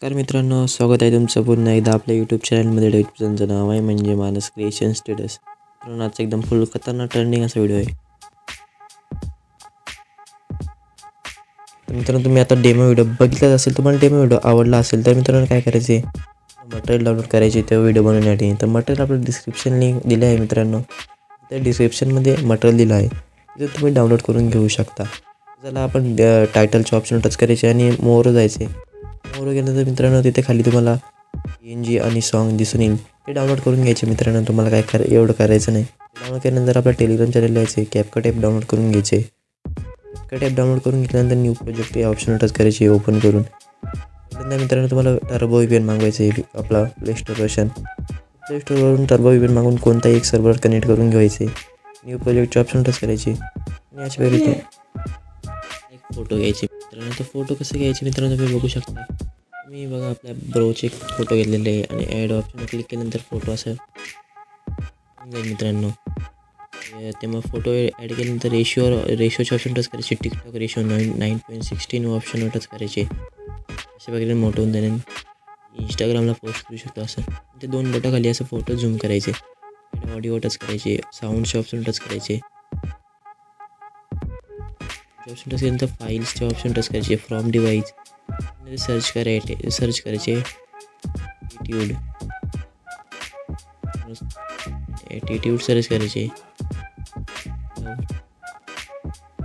नमस्कार मित्रांनो, स्वागत आहे तुमचं पुन्हा एकदा आपल्या यूट्यूब चॅनलमध्ये. यूट्यूबचं नाव आहे म्हणजे मानस क्रिएशन स्टेटस. मित्रांनो, आजचा एकदम फुल खतरनाक ट्रेंडिंग असा व्हिडिओ आहे. तर मित्रांनो, तुम्ही आता डेमो व्हिडिओ बघितलाच असेल. तुम्हाला डेमो व्हिडिओ आवडला असेल तर मित्रांनो काय करायचे, मटेरियल डाउनलोड करायचे त्या व्हिडिओ बनवण्यासाठी. तर मटेरियल आपलं डिस्क्रिप्शन लिंक दिलं आहे मित्रांनो. त्या डिस्क्रिप्शनमध्ये मटेरियल दिलं आहे, तिथे तुम्ही डाउनलोड करून घेऊ शकता. त्याला आपण टायटलचे ऑप्शन टच करायचे आणि मोर जायचे. मोर गेल्यानंतर मित्रांनो तिथे खाली तुम्हाला PNG आणि सॉन्ग दिसून येईल. ते डाउनलोड करून घ्यायचे मित्रांनो. तुम्हाला काय एवढं करायचं नाही. डाउनलोड केल्यानंतर आपला टेलिग्राम चॅनल यायचे, कॅपकट ॲप डाउनलोड करून घ्यायचे. कॅपकट ॲप डाउनलोड करून घेतल्यानंतर न्यू प्रोजेक्ट या ऑप्शन टच करायचे ओपन करून. त्यानंतर मित्रांनो तुम्हाला टर्बो VPN मागवायचं आहे. आपला प्ले स्टोर वर्जन, प्ले स्टोरवरून टर्बो VPN मागून कोणताही एक सर्व्हर कनेक्ट करून घ्यायचे. न्यू प्रोजेक्टचे ऑप्शन टच करायचे आणि अशा प्रकारे एक फोटो घ्यायचे मित्रांनो. तो फोटो कसे घ्यायचे मित्रांनो तुम्ही बघू शकता. मी बघा आपल्या ब्रोचे फोटो घेतलेले आहे आणि ॲड ऑप्शन क्लिक केल्यानंतर फोटो असं जाईल मित्रांनो. ते मग फोटो ॲड केल्यानंतर रेशोचे ऑप्शन टच करायचे. टिकटॉक रेशो 9.16 ऑप्शनवर टच करायचे. अशा प्रकारे मोठं होऊन जाईल. इंस्टाग्रामला पोस्ट करू शकतो असं. ते दोन बोटाखाली असं फोटो झूम करायचे. ऑडिओ टच करायचे. साऊंडचे ऑप्शन टच करायचे. ऑप्शन टच केल्यानंतर फाईल्सचे ऑप्शन टच करायचे. फ्रॉम डिवाइस सर्च करायचे. ॲटिट्यूड सर्च करायचे.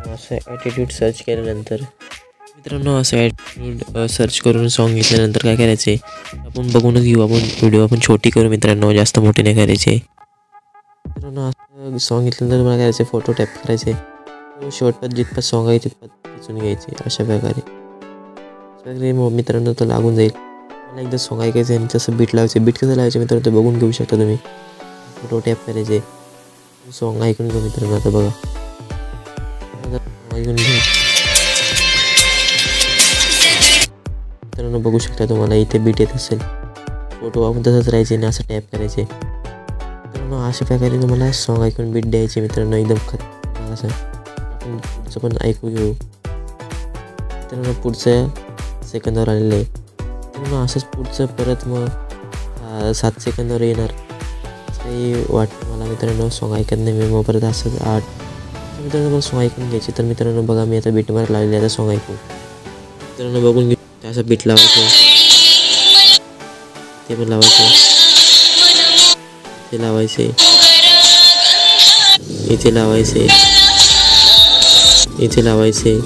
असं ॲटिट्यूड सर्च केल्यानंतर मित्रांनो असं ॲटिट्यूड सर्च करून सॉन्ग घेतल्यानंतर काय करायचे, आपण बघूनच घेऊ. आपण व्हिडिओ आपण छोटी करू मित्रांनो, जास्त मोठी नाही करायचे. मित्रांनो असं सॉन्ग घेतल्यानंतर मला करायचे, फोटो टॅप करायचे. शेवटपर्यंत जितपत सॉन्ग आहे तितपत खेचून घ्यायचे. अशा प्रकारे मित्रांनो तो लागून जाईल. मला एकदा सॉन्ग ऐकायचं आहे आणि तसं बीट लावायचे. बीट कसं लावायचे मित्रांनो ते बघून घेऊ शकता तुम्ही. फोटो टॅप करायचे, सॉन्ग ऐकून घेऊ मित्रांनो. आता बघा ऐकून घ्या मित्रांनो, बघू शकता तुम्हाला इथे बीट येत असेल. फोटो आपण तसंच राहायचे आणि असं टॅप करायचे मित्रांनो. अशा प्रकारे तुम्हाला सॉन्ग ऐकून बीट द्यायचे मित्रांनो. एकदम खतरनाक असं. आपण पुढचं पण ऐकू घेऊ मित्रांनो. पुढचं सेकंदावर आलेलं आहे मित्रांनो. असंच पुढचं परत मग 7 सेकंदावर येणार काही वाटतं मला मित्रांनो. सॉन्ग ऐकत नाही मी, मग परत असं 8 मित्रांनो मला सॉन्ग ऐकून घ्यायचे. तर मित्रांनो बघा मी आता बीटवर लावलेले आता सॉन्ग ऐकू मित्रांनो. बघून घेऊ असं बीट लावायचं, ते पण लावायचं, ते लावायचे, इथे लावायचे, इथे लावायचे,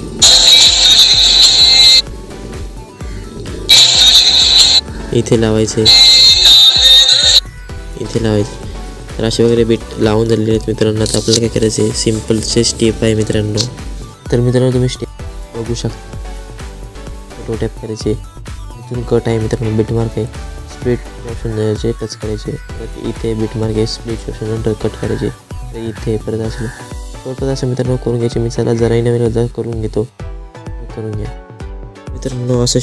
इथे लावायचे, इथे लावायचे. तर असे वगैरे बीट लावून झालेले आहेत मित्रांनो. आता आपल्याला काय करायचं आहे, सिम्पलचे स्टेप आहे मित्रांनो. तर मित्रांनो तुम्ही स्टेप बघू शकता. फोटो टॅप करायचे, इथून कट आहे मित्रांनो, बीट मार्क आहे, स्प्लिट ऑप्शन द्यायचे, टच करायचे. परत इथे बीट मार्क आहे, स्प्लिट ऑप्शन नंतर कट करायचे. तर इथे परत असं परत असं मित्रांनो करून घ्यायचे. मी चला जराही नवीन करून घेतो, करून घ्या मित्रांनो. असं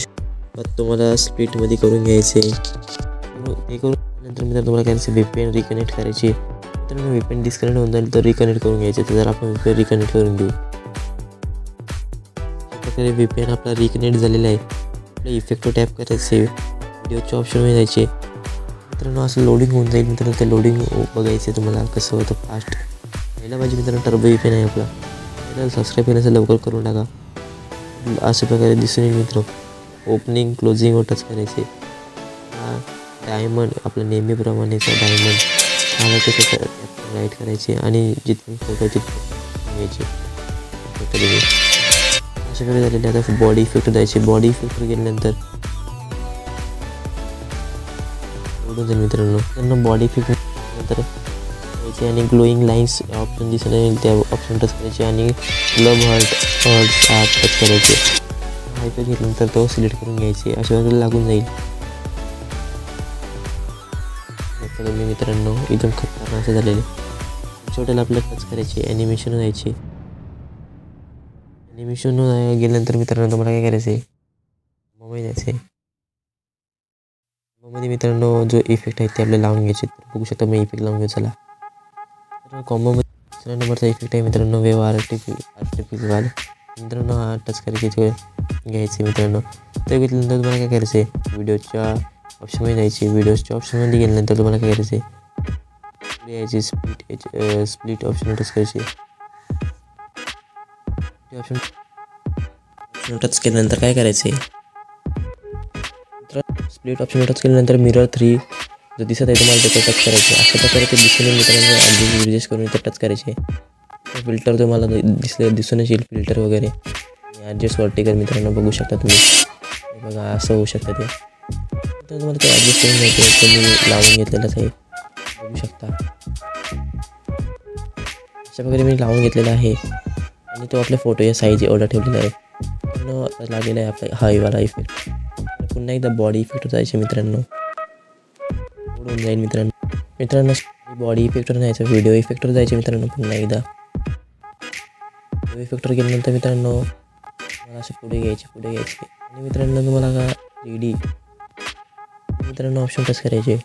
तुम्हाला स्प्लिटमध्ये करून घ्यायचे. हे करून नंतर मित्रांनो तुम्हाला करायचं VPN रिकनेक्ट करायची मित्रांनो. VPN डिस्कनेक्ट होऊन जाईल तर रिकनेक्ट करून घ्यायचे. तर जर आपण VPN रिकनेक्ट करून घेऊ. अशा प्रकारे VPN आपला रिकनेक्ट झालेला आहे. आपल्या इफेक्टवर टॅप करायचे, व्हिडिओच्या ऑप्शनमध्ये जायचे मित्रांनो. असं लोडिंग होऊन जाईल मित्रांनो. ते लोडिंग बघायचे तुम्हाला कसं होतं फास्ट. पहिला पाहिजे मित्रांनो टर्बो VPN आहे आपला. पहिला सबस्क्राईब केल्याचं लवकर करून टाका. अशा प्रकारे दिसून येईल मित्र. ओपनिंग क्लोजिंगवर टच करायचे. डायमंड आपलं नेहमीप्रमाणेचा डायमंड मला त्याचं राईट करायचे आणि जिथून फोटो तिथून घ्यायचे. अशा प्रकारे झालेले. आता बॉडी इफेक्ट द्यायचे. बॉडी इफेक्ट गेल्यानंतर एवढं जाईल मित्रांनो. त्यांना बॉडी इफेक्ट नंतर द्यायचे आणि ग्लोईंग लाईन्स ऑप्शन दिसून येईल त्या ऑप्शन टच करायचे आणि ग्लब हर्ट्स आत टच करायचे. हायपर घेतल्यानंतर तो सिलेक्ट करून घ्यायचे. अशा प्रकारे लागून जाईल तुम्ही मित्रांनो. एकदम खतरनाक असं झालेले. छोट्याला आपल्याला टच करायचे, ॲनिमेशन जायचे. ॲनिमेशन गेल्यानंतर मित्रांनो तुम्हाला काय करायचं आहे, मोबाईल द्यायचे. मोबाईलमध्ये मित्रांनो जो इफेक्ट आहे ते आपल्याला लावून घ्यायचे. तर बघू शकता मी इफेक्ट लावून घेऊ. चला तर कॉम्बोमध्ये दुसऱ्या नंबरचा इफेक्ट आहे मित्रांनो वेव आर्टिफिशियल मित्रांनो. हा टच करायचे. घ्यायचे मित्रांनो. ते घेतल्यानंतर तुम्हाला काय करायचं आहे, व्हिडिओच्या ऑप्शनमध्ये जायचे. व्हिडिओच्या ऑप्शनमध्ये गेल्यानंतर तुम्हाला काय करायचं आहे, पुढे यायचे स्प्लिट ऑप्शन टच करायचे. ऑप्शन टच केल्यानंतर काय करायचं आहे, स्प्लिट ऑप्शन टच केल्यानंतर मिरर 3 जो दिसत आहे तुम्हाला त्याचा टच करायचे. अशा प्रकारे ते दिसून मित्रांनो ॲडजस्ट करून इथे टच करायचे. फिल्टर तुम्हाला दिसून येईल फिल्टर वगैरे. ॲडजस्ट वर्टिकल मित्रांनो बघू शकता तुम्ही. बघा असं होऊ शकतं ते. तर तुम्हाला ते ॲडजस्ट करून मिळते. तुम्ही लावून घेतलेलंच आहे बघू शकता. अशा प्रकारे मी लावून घेतलेला आहे आणि तो आपल्या फोटो या साईज एवढा ठेवलेला आहे. पण लागलेला आहे आपला हायवाला इफेक्ट. पुन्हा एकदा बॉडी इफेक्टवर जायचे मित्रांनो. उडून जाईल मित्रांनो बॉडी इफेक्टवर जायचं, व्हिडिओ इफेक्टवर जायचे मित्रांनो. पुन्हा एकदा व्हिडिओ इफेक्टवर गेल्यानंतर मित्रांनो मला असे पुढे घ्यायचे आणि मित्रांनो तुम्हाला का 3D मित्रांनो ऑप्शन टच करायचे.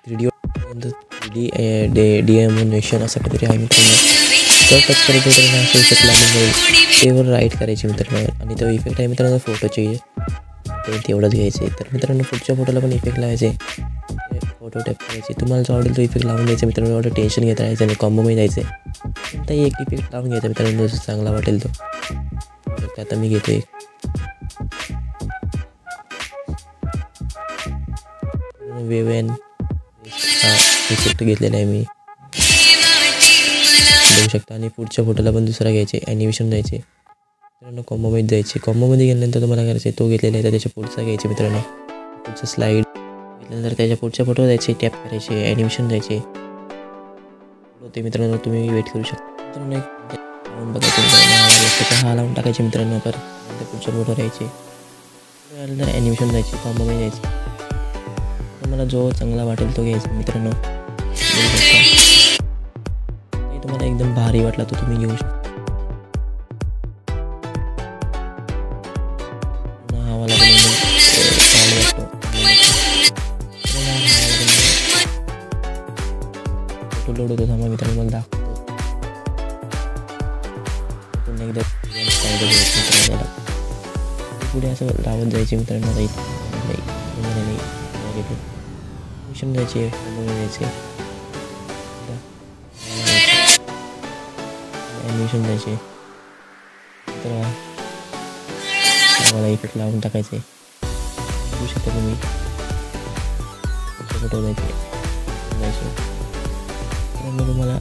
3D डिएमोनेशन असं काहीतरी आहे मित्रांनो. तर टच करायचं मित्रांनो. असं इफेक्ट लागून जाईल तेवर राईट करायचे मित्रांनो. आणि तो इफेक्ट आहे मित्रांनो फोटोचे तेवढंच घ्यायचे. तर मित्रांनो पुढच्या फोटोला पण इफेक्ट लावायचे. फोटो टॅप करायचे. तुम्हाला जो आवडेल तो इफेक्ट लावून द्यायचा मित्रांनो. एवढं टेन्शन घेत राहायचं आणि कॉम्बोमध्ये जायचं. कोणताही एक इफेक्ट लावून घ्यायचा मित्रांनो जो चांगला वाटेल तो. आता मी घेतो एक वेव एन हा इफेक्ट घेतलेला आहे मी बघू शकता. आणि पुढच्या फोटोला पण दुसरा घ्यायचे, ॲनिमेशन जायचे मित्रांनो. कॉम्बोमध्ये जायचे. कॉम्बोमध्ये गेल्यानंतर तुम्हाला करायचं आहे तो घेतलेला आहे तर त्याच्या पुढचा घ्यायचे मित्रांनो. पुढचं स्लाईड घेतल्यानंतर त्याच्या पुढच्या फोटोवर जायचे, टॅप करायचे, ॲनिमेशन जायचे होते मित्रांनो. तुम्ही वेट करू शकता मित्रांनो. एक लावून बघायचे मित्रांनो. हा लावून टाकायचे मित्रांनो. परत पुढच्या फोटोवर यायचे. त्यानंतर ॲनिमेशन जायचे, कॉम्बोमध्ये जायचे. तुम्हाला जो चांगला वाटेल तो घ्यायचा मित्रांनो. तुम्हाला एकदम भारी वाटला तो तुम्ही घेऊ शकता. हवाला फोटो लोड होतो. थांबा मित्रांनो मला दाखवतो. पुन्हा एकदा पुढे असं लावत जायचे मित्रांनो. ॲनिमेशन जायचे, जायचे ॲनिमेशन जायचे. तर आम्हाला इफेक्ट लावून टाकायचे बघू शकता तुम्ही. फोटो जायचे तुम्हाला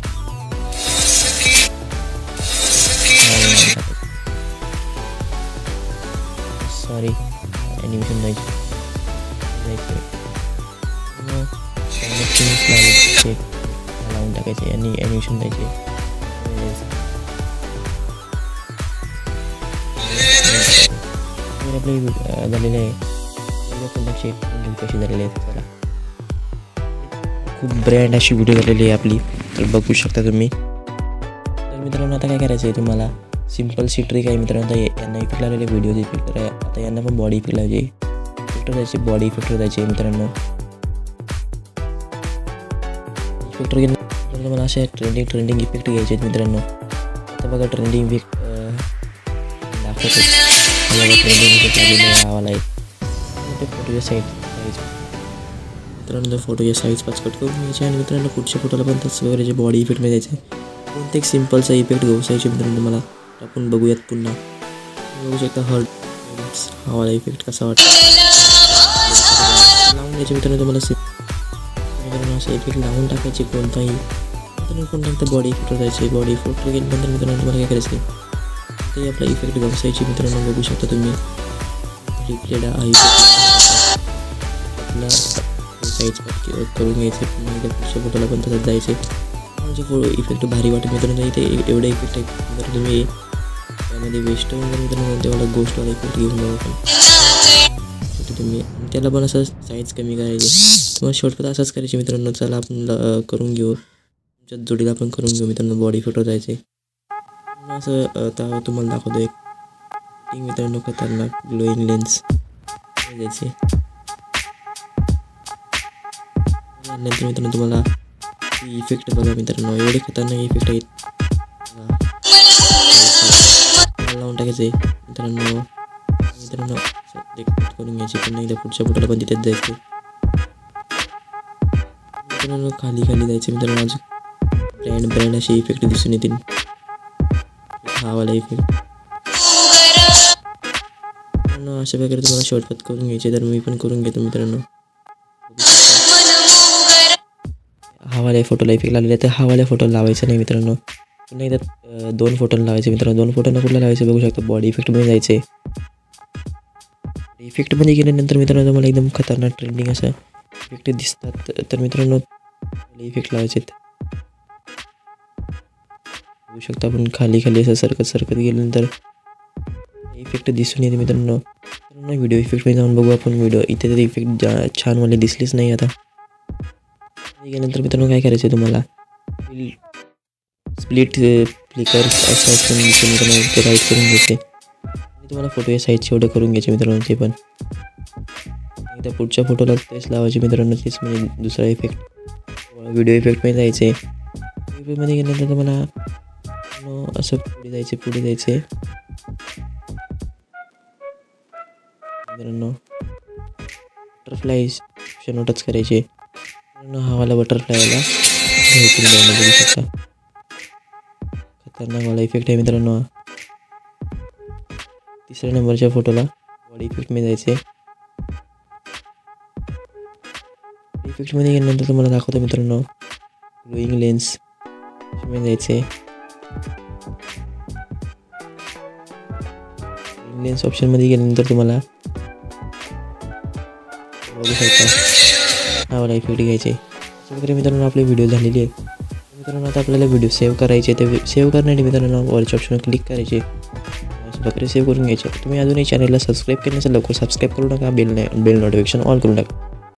सॉरी ॲनिमेशन जायचे लावून टाकायचे आणि ॲनिमेशन द्यायचे. आपले झालेले आहे कशी झालेली आहे. त्याला खूप ब्रँड अशी व्हिडिओ झालेली आहे आपली. तर बघू शकता तुम्ही. तर मित्रांनो आता काय करायचं आहे तुम्हाला सिम्पल सी ट्रिक आहे मित्रांनो. आता यांना इफेक्ट लावलेले व्हिडिओ इफेक्टर आहे. आता यांना पण बॉडी इफेक्ट लावायचे. इफेक्टर जायचे, बॉडी इफेक्टर जायचे मित्रांनो. इफेक्टर घेतलं तुम्हाला असे ट्रेंडिंग इफेक्ट घ्यायचे आहेत मित्रांनो. आता बघा ट्रेंडिंग इफेक्ट दाखवतो. ट्रेंडिंग इफेक्ट लागलेला आवाला आहे. ते फोटोच्या साईज मित्रांनो फोटोच्या साईज 5 कट करून घ्यायचे. आणि मित्रांनो पुढच्या फोटोला पण तसं करायचे, बॉडी इफेक्टमध्ये जायचं. कोणतं एक सिम्पलचा इफेक्ट घोसायचे मित्रांनो. मला आपण बघूयात पुन्हा. बघू शकता हर्ट हवाला इफेक्ट कसा वाटतो लावून घ्यायचे मित्रांनो. तुम्हाला मित्रांनो असं इफेक्ट लावून टाकायचे कोणताही. मित्रांनो पुन्हा एकदा बॉडी इफेक्टवर जायचे. बॉडी इफेक्टवर गेल्यानंतर मित्रांनो तुम्हाला काय करायचं ते आपला इफेक्ट घोसायचे मित्रांनो. बघू शकता तुम्ही रिप्लेड आहे आपला साईज करून घ्यायचे. पुन्हा एकदा पुढच्या फोटोला पण तसंच जायचे. म्हणजे इफेक्ट भारी वाटत मित्रांनो. इथे एवढे इफेक्ट आहे जर तुम्ही त्यामध्ये वेस्ट होऊन जर मित्रांनो तेवढा गोष्टवाला इफेक्ट घेऊन जाऊ पण तुम्ही. त्याला पण असं साईज कमी करायची. तुम्हाला शॉर्टकट असंच करायचे मित्रांनो. चला आपण करून घेऊ, तुमच्या जोडीला आपण करून घेऊ मित्रांनो. बॉडी फोटो जायचे असं. आता तुम्हाला दाखवतो एक मित्रांनो खतरनाक ग्लोईंग लेन्स द्यायचे. नंतर मित्रांनो तुम्हाला इफेक्ट बघा मित्रांनो. एवढे खतरनाक इफेक्ट आहेत लावून टाकायचे मित्रांनो. मित्रांनो कट करून घ्यायची. पुन्हा एकदा पुढच्या फोटोला पण तिथेच जायचं मित्रांनो. खाली जायचं मित्रांनो. अजून ब्रँड असे इफेक्ट दिसून येतील. हा वाला इफेक्ट मित्रांनो अशा प्रकारे तुम्हाला शॉर्टकट करून घ्यायचे. तर मी पण करून घेतो मित्रांनो. हा वाला फोटोला इफेक्ट लागलेला आहे तर हा वाला फोटो लावायचा नाही मित्रांनो. पुन्हा एकदा 2 फोटोला लावायचे मित्रांनो. 2 फोटोला कुठला लावायचे बघू शकता. बॉडी इफेक्टमध्ये जायचे. इफेक्टमध्ये गेल्यानंतर मित्रांनो तुम्हाला एकदम खतरनाक ट्रेंडिंग असं इफेक्ट दिसतात. तर मित्रांनो इफेक्ट लावायचे बघू शकता. आपण खाली असं सरकत गेल्यानंतर इफेक्ट दिसून येते मित्रांनो. व्हिडिओ इफेक्टमध्ये जाऊन बघू आपण. व्हिडिओ इथे तर इफेक्ट छान मला दिसलीच नाही. आता गेल्यानंतर मित्रांनो काय करायचं तुम्हाला स्प्लिट फ्लिकर्स असं ऑप्शन दिसून मित्रांनो ते राईट करून घ्यायचे. आणि तुम्हाला फोटो या साईजचे एवढं करून घ्यायचे मित्रांनो. ते पण एकदा पुढच्या फोटोला तेच लावायचे मित्रांनो. तेच म्हणजे दुसरा इफेक्ट व्हिडिओ इफेक्टमध्ये जायचे. इफेक्टमध्ये गेल्यानंतर तुम्हाला असं पुढे जायचे मित्रांनो. बटरफ्लाय ऑप्शन टच करायचे मित्रांनो. हा वाला बटरफ्लायला बघू शकता. खतरनाक वाला इफेक्ट आहे मित्रांनो. तिसऱ्या नंबरच्या फोटोला बॉडी इफेक्टमध्ये जायचे. इफेक्टमध्ये गेल्यानंतर तुम्हाला दाखवतो मित्रांनो. ग्लोईंग लेन्स जायचे. लेन्स ऑप्शनमध्ये गेल्यानंतर तुम्हाला बघू शकता हा वाला इफेक्ट घ्यायचे. अशा प्रकारे मित्रांनो आपली व्हिडिओ झालेली आहे. मित्रांनो आता आपल्याला व्हिडिओ सेव्ह करायचे. ते सेव्ह करण्यासाठी मित्रांनो वरच्या ऑप्शनवर क्लिक करायचे. अशा प्रकारे सेव्ह करून घ्यायचे. तुम्ही अजूनही चॅनलला सबस्क्राईब केलं नसेल लवकर सबस्क्राईब करू नका. बेल नोटिफिकेशन ऑल करून टाका.